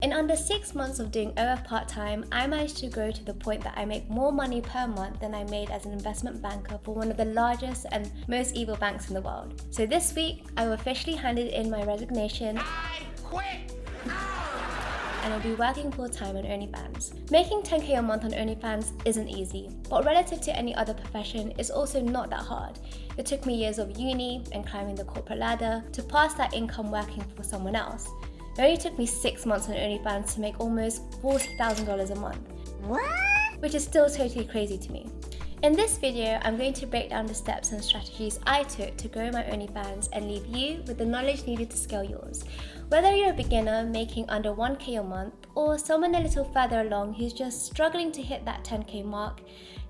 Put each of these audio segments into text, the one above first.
In under 6 months of doing OF part-time, I managed to grow to the point that I make more money per month than I made as an investment banker for one of the largest and most evil banks in the world. So this week, I officially handed in my resignation. I quit! And I'll be working full-time on OnlyFans. Making 10k a month on OnlyFans isn't easy, but relative to any other profession, it's also not that hard. It took me years of uni and climbing the corporate ladder to pass that income working for someone else. It only took me 6 months on OnlyFans to make almost $40,000 a month. What? Which is still totally crazy to me. In this video, I'm going to break down the steps and strategies I took to grow my OnlyFans and leave you with the knowledge needed to scale yours. Whether you're a beginner making under 1k a month or someone a little further along who's just struggling to hit that 10k mark,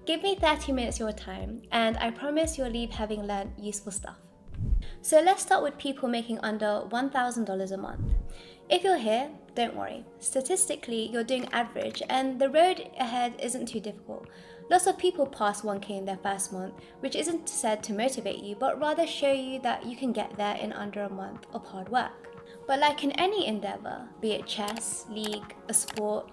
give me 30 minutes of your time and I promise you'll leave having learned useful stuff. So let's start with people making under $1,000 a month. If you're here, don't worry. Statistically, you're doing average and the road ahead isn't too difficult. Lots of people pass 1k in their first month, which isn't said to motivate you, but rather show you that you can get there in under a month of hard work. But like in any endeavor, be it chess, league, a sport,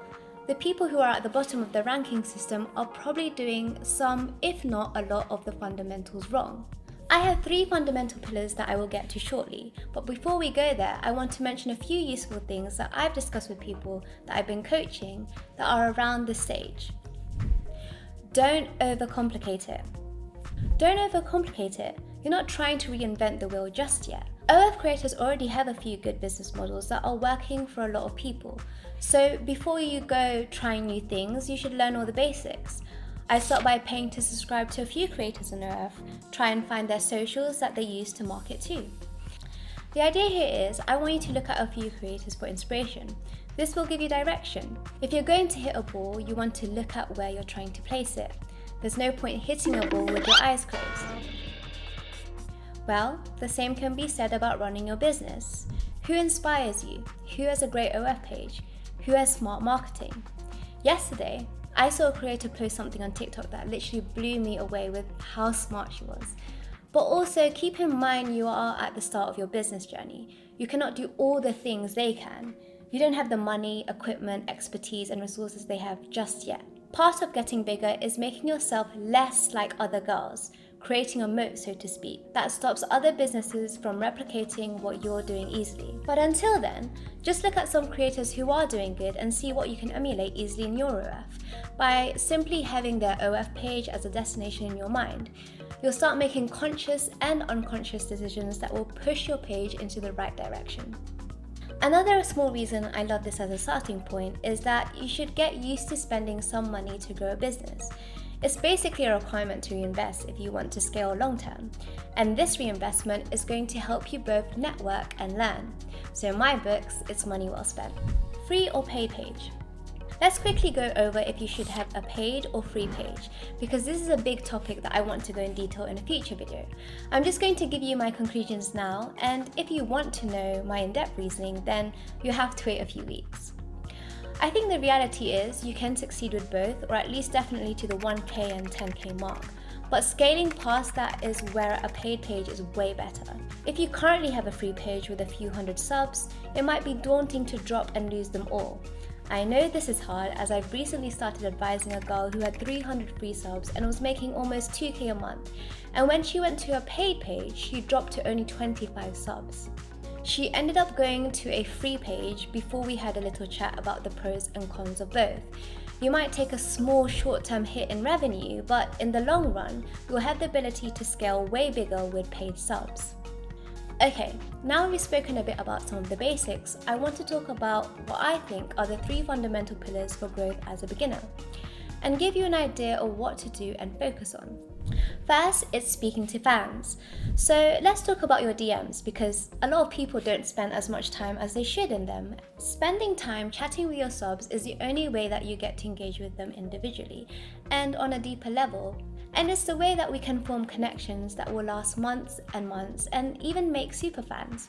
the people who are at the bottom of the ranking system are probably doing some, if not a lot, of the fundamentals wrong. I have 3 fundamental pillars that I will get to shortly, but before we go there, I want to mention a few useful things that I've discussed with people that I've been coaching that are around this stage. Don't overcomplicate it. Don't overcomplicate it. You're not trying to reinvent the wheel just yet. OF creators already have a few good business models that are working for a lot of people. So before you go trying new things, you should learn all the basics. I start by paying to subscribe to a few creators on OF, try and find their socials that they use to market to. The idea here is I want you to look at a few creators for inspiration. This will give you direction. If you're going to hit a ball, you want to look at where you're trying to place it. There's no point hitting a ball with your eyes closed. Well, the same can be said about running your business. Who inspires you? Who has a great OF page? Who has smart marketing? Yesterday, I saw a creator post something on TikTok that literally blew me away with how smart she was. But also keep in mind you are at the start of your business journey. You cannot do all the things they can. You don't have the money, equipment, expertise and resources they have just yet. Part of getting bigger is making yourself less like other girls, creating a moat, so to speak, that stops other businesses from replicating what you're doing easily. But until then, just look at some creators who are doing good and see what you can emulate easily in your OF by simply having their OF page as a destination in your mind. You'll start making conscious and unconscious decisions that will push your page into the right direction. Another small reason I love this as a starting point is that you should get used to spending some money to grow a business. It's basically a requirement to reinvest if you want to scale long term, and this reinvestment is going to help you both network and learn. So in my books, it's money well spent. Free or paid page? Let's quickly go over if you should have a paid or free page, because this is a big topic that I want to go in detail in a future video. I'm just going to give you my conclusions now, and if you want to know my in-depth reasoning, then you have to wait a few weeks. I think the reality is you can succeed with both, or at least definitely to the 1k and 10k mark. But scaling past that is where a paid page is way better. If you currently have a free page with a few hundred subs, it might be daunting to drop and lose them all. I know this is hard as I've recently started advising a girl who had 300 free subs and was making almost 2k a month. And when she went to a paid page, she dropped to only 25 subs. She ended up going to a free page before we had a little chat about the pros and cons of both. You might take a small short-term hit in revenue, but in the long run, you'll have the ability to scale way bigger with paid subs. Okay, now we've spoken a bit about some of the basics, I want to talk about what I think are the 3 fundamental pillars for growth as a beginner, and give you an idea of what to do and focus on. First, it's speaking to fans. So let's talk about your DMs, because a lot of people don't spend as much time as they should in them. Spending time chatting with your subs is the only way that you get to engage with them individually and on a deeper level. And it's the way that we can form connections that will last months and even make super fans.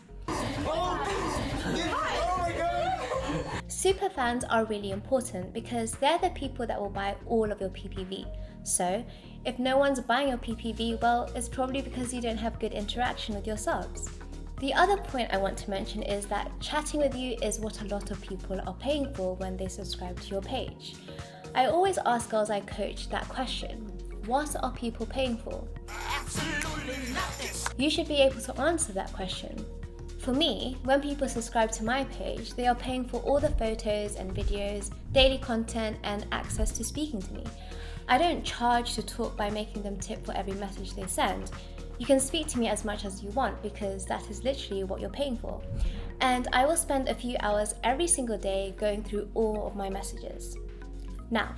Super fans are really important because they're the people that will buy all of your PPV. So if no one's buying your PPV, well, it's probably because you don't have good interaction with your subs. The other point I want to mention is that chatting with you is what a lot of people are paying for when they subscribe to your page. I always ask girls I coach that question: what are people paying for? Absolutely nothing. You should be able to answer that question. For me, when people subscribe to my page, they are paying for all the photos and videos, daily content, and access to speaking to me. I don't charge to talk by making them tip for every message they send. You can speak to me as much as you want because that is literally what you're paying for. And I will spend a few hours every single day going through all of my messages. Now,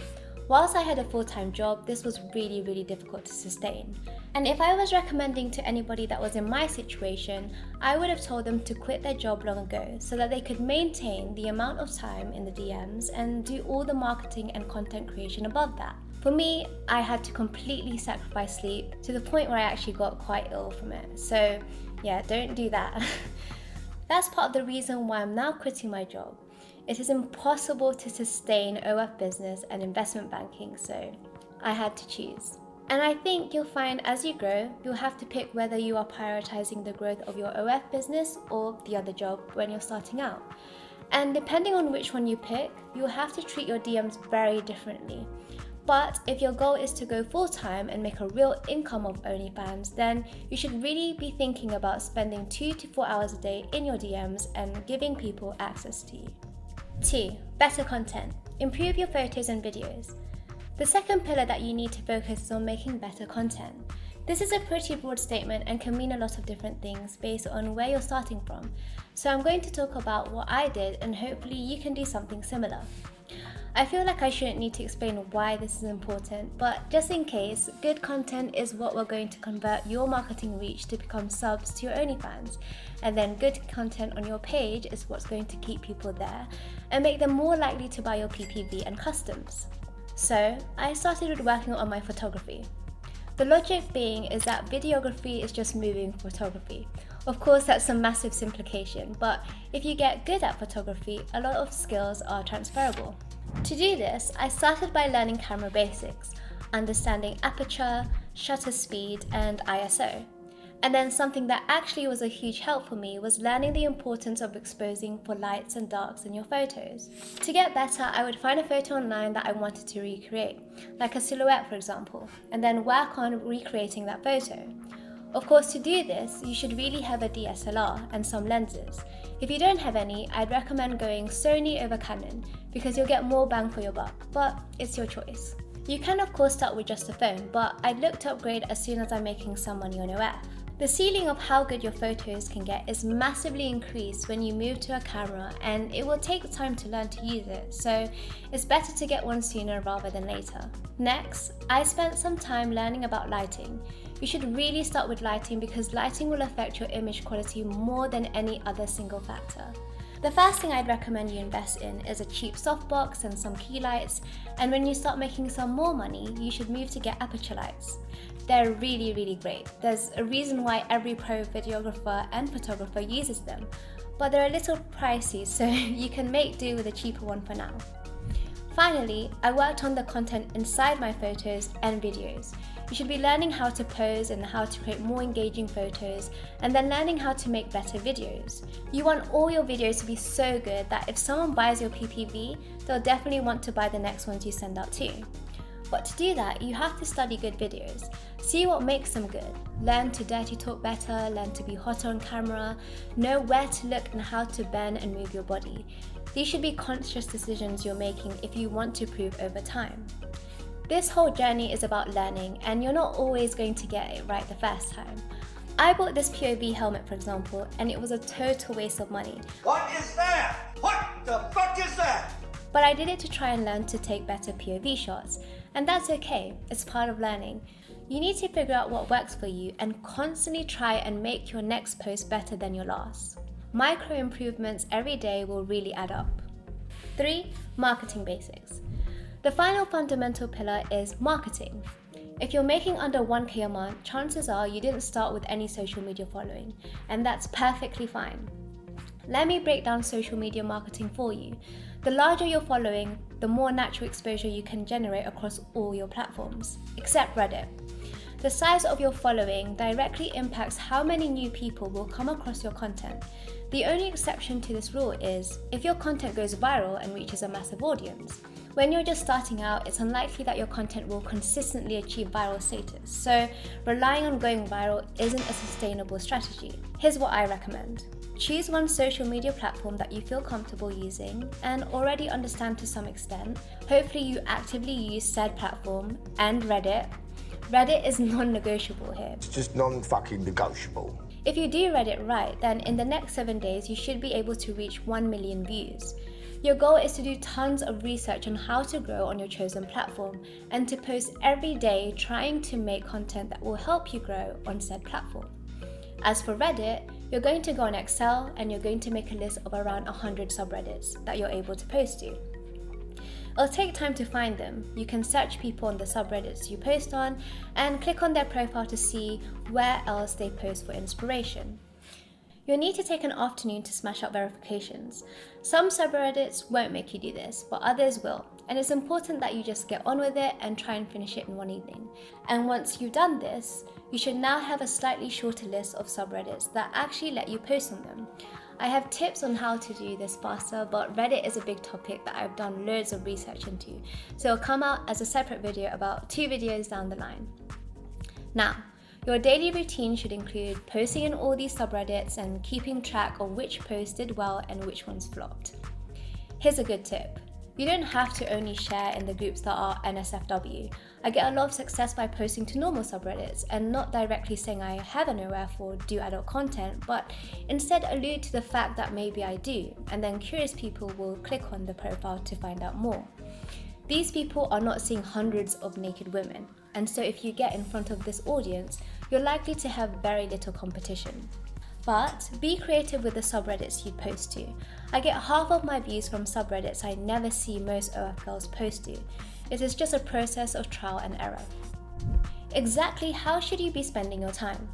whilst I had a full-time job, this was really difficult to sustain. And if I was recommending to anybody that was in my situation, I would have told them to quit their job long ago so that they could maintain the amount of time in the DMs and do all the marketing and content creation above that. For me, I had to completely sacrifice sleep to the point where I actually got quite ill from it. So yeah, don't do that. That's part of the reason why I'm now quitting my job. It is impossible to sustain OF business and investment banking, so I had to choose. And I think you'll find as you grow, you'll have to pick whether you are prioritizing the growth of your OF business or the other job when you're starting out. And depending on which one you pick, you'll have to treat your DMs very differently. But if your goal is to go full-time and make a real income of OnlyFans, then you should really be thinking about spending 2 to 4 hours a day in your DMs and giving people access to you. 2. Better content. Improve your photos and videos. The second pillar that you need to focus is on making better content. This is a pretty broad statement and can mean a lot of different things based on where you're starting from. So I'm going to talk about what I did and hopefully you can do something similar. I feel like I shouldn't need to explain why this is important, but just in case, good content is what we're going to convert your marketing reach to become subs to your OnlyFans. And then good content on your page is what's going to keep people there and make them more likely to buy your PPV and customs. So I started with working on my photography. The logic being is that videography is just moving photography. Of course, that's a massive simplification, but if you get good at photography, a lot of skills are transferable. To do this, I started by learning camera basics, understanding aperture, shutter speed, and ISO. And then something that actually was a huge help for me was learning the importance of exposing for lights and darks in your photos. To get better, I would find a photo online that I wanted to recreate, like a silhouette for example, and then work on recreating that photo. Of course, to do this, you should really have a DSLR and some lenses. If you don't have any, I'd recommend going Sony over Canon because you'll get more bang for your buck, but it's your choice. You can of course start with just a phone, but I'd look to upgrade as soon as I'm making some money on OF. The ceiling of how good your photos can get is massively increased when you move to a camera, and it will take time to learn to use it, so it's better to get one sooner rather than later. Next, I spent some time learning about lighting. You should really start with lighting because lighting will affect your image quality more than any other single factor. The first thing I'd recommend you invest in is a cheap softbox and some key lights, and when you start making some more money, you should move to get aperture lights. They're really great. There's a reason why every pro videographer and photographer uses them, but they're a little pricey, so you can make do with a cheaper one for now. Finally, I worked on the content inside my photos and videos. You should be learning how to pose and how to create more engaging photos, and then learning how to make better videos. You want all your videos to be so good that if someone buys your PPV, they'll definitely want to buy the next ones you send out too. But to do that, you have to study good videos. See what makes them good. Learn to dirty talk better, learn to be hot on camera, know where to look and how to bend and move your body. These should be conscious decisions you're making if you want to improve over time. This whole journey is about learning, and you're not always going to get it right the first time. I bought this POV helmet, for example, and it was a total waste of money. What is that? What the fuck is that? But I did it to try and learn to take better POV shots, and that's okay, it's part of learning. You need to figure out what works for you and constantly try and make your next post better than your last. Micro improvements every day will really add up. 3. Marketing basics. The final fundamental pillar is marketing. If you're making under 1K a month, chances are you didn't start with any social media following, and that's perfectly fine. Let me break down social media marketing for you. The larger your following, the more natural exposure you can generate across all your platforms, except Reddit. The size of your following directly impacts how many new people will come across your content. The only exception to this rule is if your content goes viral and reaches a massive audience. When you're just starting out, it's unlikely that your content will consistently achieve viral status, so relying on going viral isn't a sustainable strategy. Here's what I recommend. Choose one social media platform that you feel comfortable using and already understand to some extent. Hopefully you actively use said platform and Reddit. Reddit is non-negotiable here. It's just non-fucking negotiable. If you do Reddit right, then in the next 7 days, you should be able to reach 1 million views. Your goal is to do tons of research on how to grow on your chosen platform and to post every day trying to make content that will help you grow on said platform. As for Reddit, you're going to go on Excel and you're going to make a list of around 100 subreddits that you're able to post to. It'll take time to find them. You can search people on the subreddits you post on and click on their profile to see where else they post for inspiration. You'll need to take an afternoon to smash out verifications. Some subreddits won't make you do this, but others will. And it's important that you just get on with it and try and finish it in one evening. And once you've done this, you should now have a slightly shorter list of subreddits that actually let you post on them. I have tips on how to do this faster, but Reddit is a big topic that I've done loads of research into, so it'll come out as a separate video about 2 videos down the line. Now, your daily routine should include posting in all these subreddits and keeping track of which posts did well and which ones flopped. Here's a good tip. You don't have to only share in the groups that are NSFW. I get a lot of success by posting to normal subreddits and not directly saying I have an OF or do adult content, but instead allude to the fact that maybe I do, and then curious people will click on the profile to find out more. These people are not seeing hundreds of naked women, and so if you get in front of this audience, you're likely to have very little competition. But be creative with the subreddits you post to. I get half of my views from subreddits I never see most OF girls post to. It is just a process of trial and error. Exactly how should you be spending your time?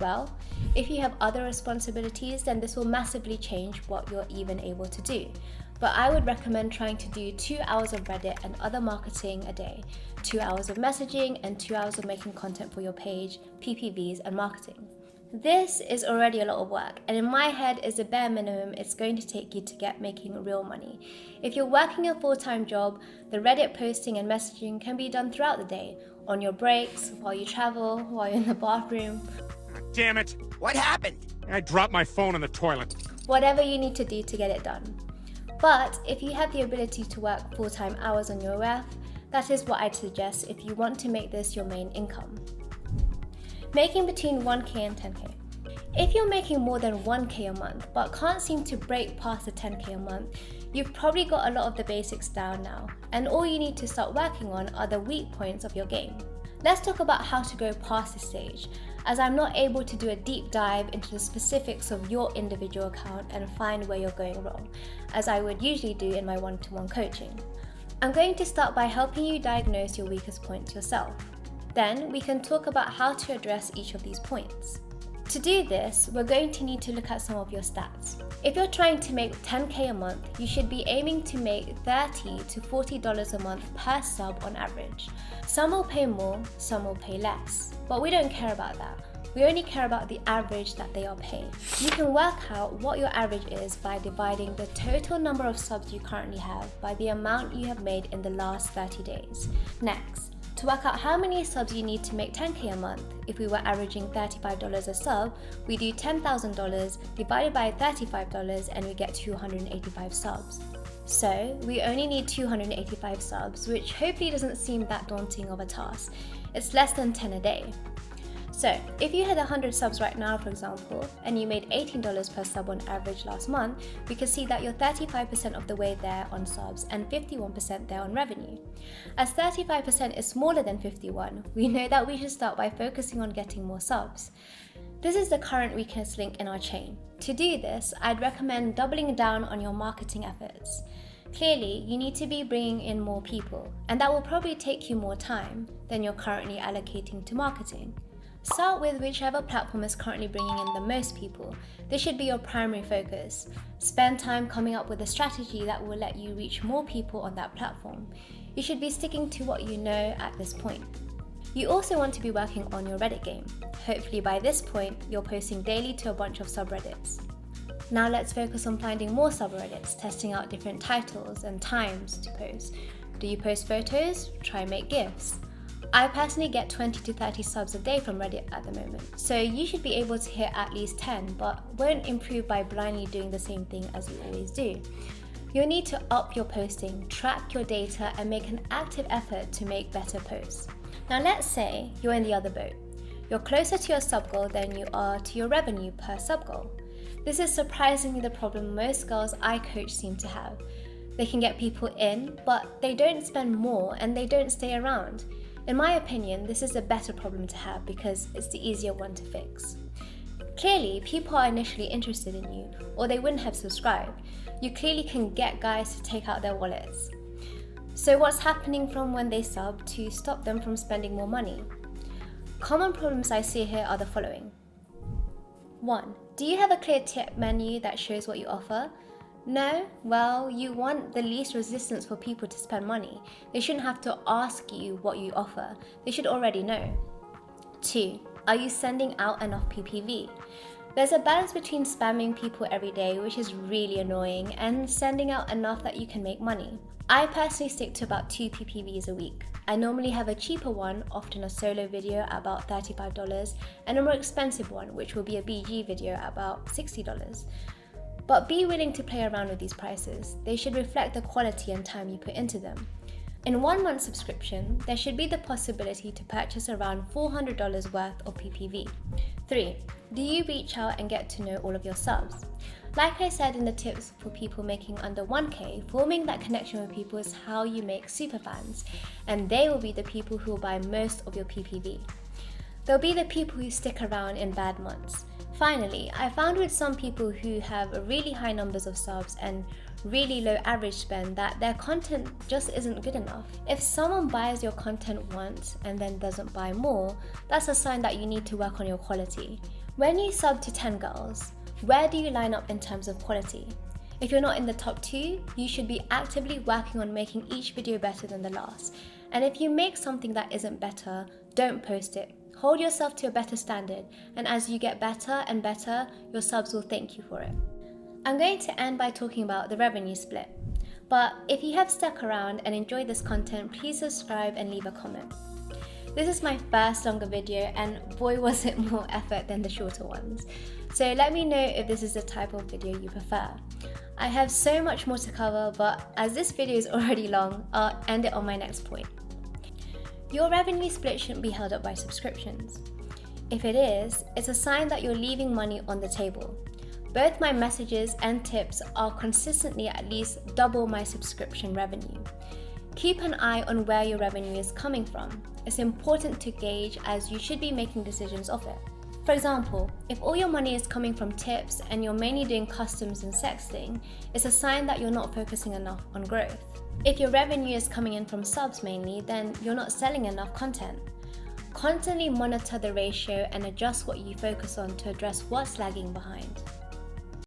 Well, if you have other responsibilities, then this will massively change what you're even able to do. But I would recommend trying to do 2 hours of Reddit and other marketing a day, 2 hours of messaging and 2 hours of making content for your page, PPVs and marketing. This is already a lot of work, and in my head is the bare minimum it's going to take you to get making real money. If you're working a full-time job, the Reddit posting and messaging can be done throughout the day, on your breaks, while you travel, while you're in the bathroom. Damn it! What happened? I dropped my phone in the toilet. Whatever you need to do to get it done. But if you have the ability to work full-time hours on your OF, that is what I'd suggest if you want to make this your main income. Making between 1k and 10k. If you're making more than 1k a month but can't seem to break past the 10k a month, you've probably got a lot of the basics down now, and all you need to start working on are the weak points of your game. Let's talk about how to go past this stage, as I'm not able to do a deep dive into the specifics of your individual account and find where you're going wrong, as I would usually do in my one-to-one coaching. I'm going to start by helping you diagnose your weakest points yourself. Then we can talk about how to address each of these points. To do this, we're going to need to look at some of your stats. If you're trying to make 10k a month, you should be aiming to make $30 to $40 a month per sub on average. Some will pay more, some will pay less, but we don't care about that. We only care about the average that they are paying. You can work out what your average is by dividing the total number of subs you currently have by the amount you have made in the last 30 days. Next, to work out how many subs you need to make 10k a month, if we were averaging $35 a sub, we do $10,000 divided by $35 and we get 285 subs. So we only need 285 subs, which hopefully doesn't seem that daunting of a task. It's less than 10 a day. So if you had 100 subs right now, for example, and you made $18 per sub on average last month, we can see that you're 35% of the way there on subs and 51% there on revenue. As 35% is smaller than 51, we know that we should start by focusing on getting more subs. This is the current weakest link in our chain. To do this, I'd recommend doubling down on your marketing efforts. Clearly, you need to be bringing in more people, and that will probably take you more time than you're currently allocating to marketing. Start with whichever platform is currently bringing in the most people. This should be your primary focus. Spend time coming up with a strategy that will let you reach more people on that platform. You should be sticking to what you know at this point. You also want to be working on your Reddit game. Hopefully by this point, you're posting daily to a bunch of subreddits. Now let's focus on finding more subreddits, testing out different titles and times to post. Do you post photos? Try and make GIFs. I personally get 20 to 30 subs a day from Reddit at the moment, so you should be able to hit at least 10, but won't improve by blindly doing the same thing as you always do. You'll need to up your posting, track your data, and make an active effort to make better posts. Now let's say you're in the other boat. You're closer to your sub goal than you are to your revenue per sub goal. This is surprisingly the problem most girls I coach seem to have. They can get people in, but they don't spend more and they don't stay around. In my opinion, this is a better problem to have because it's the easier one to fix. Clearly, people are initially interested in you, or they wouldn't have subscribed. You clearly can get guys to take out their wallets. So what's happening from when they sub to stop them from spending more money? Common problems I see here are the following. 1. Do you have a clear tip menu that shows what you offer? No? Well, you want the least resistance for people to spend money. They shouldn't have to ask you what you offer. They should already know. 2. Are you sending out enough PPV? There's a balance between spamming people every day, which is really annoying, and sending out enough that you can make money. I personally stick to about 2 PPVs a week. I normally have a cheaper one, often a solo video at about $35, and a more expensive one, which will be a BG video at about $60. But be willing to play around with these prices. They should reflect the quality and time you put into them. In 1 month subscription, there should be the possibility to purchase around $400 worth of PPV. 3. Do you reach out and get to know all of your subs? Like I said in the tips for people making under 1K, forming that connection with people is how you make superfans, and they will be the people who will buy most of your PPV. They'll be the people who stick around in bad months. Finally, I found with some people who have really high numbers of subs and really low average spend that their content just isn't good enough. If someone buys your content once and then doesn't buy more, that's a sign that you need to work on your quality. When you sub to 10 girls, where do you line up in terms of quality? If you're not in the top 2, you should be actively working on making each video better than the last. And if you make something that isn't better, don't post it. Hold yourself to a better standard, and as you get better and better, your subs will thank you for it. I'm going to end by talking about the revenue split. But if you have stuck around and enjoyed this content, please subscribe and leave a comment. This is my first longer video, and boy was it more effort than the shorter ones. So let me know if this is the type of video you prefer. I have so much more to cover, but as this video is already long, I'll end it on my next point. Your revenue split shouldn't be held up by subscriptions. If it is, it's a sign that you're leaving money on the table. Both my messages and tips are consistently at least double my subscription revenue. Keep an eye on where your revenue is coming from. It's important to gauge as you should be making decisions off it. For example, if all your money is coming from tips and you're mainly doing customs and sexting, it's a sign that you're not focusing enough on growth. If your revenue is coming in from subs mainly, then you're not selling enough content. Constantly monitor the ratio and adjust what you focus on to address what's lagging behind.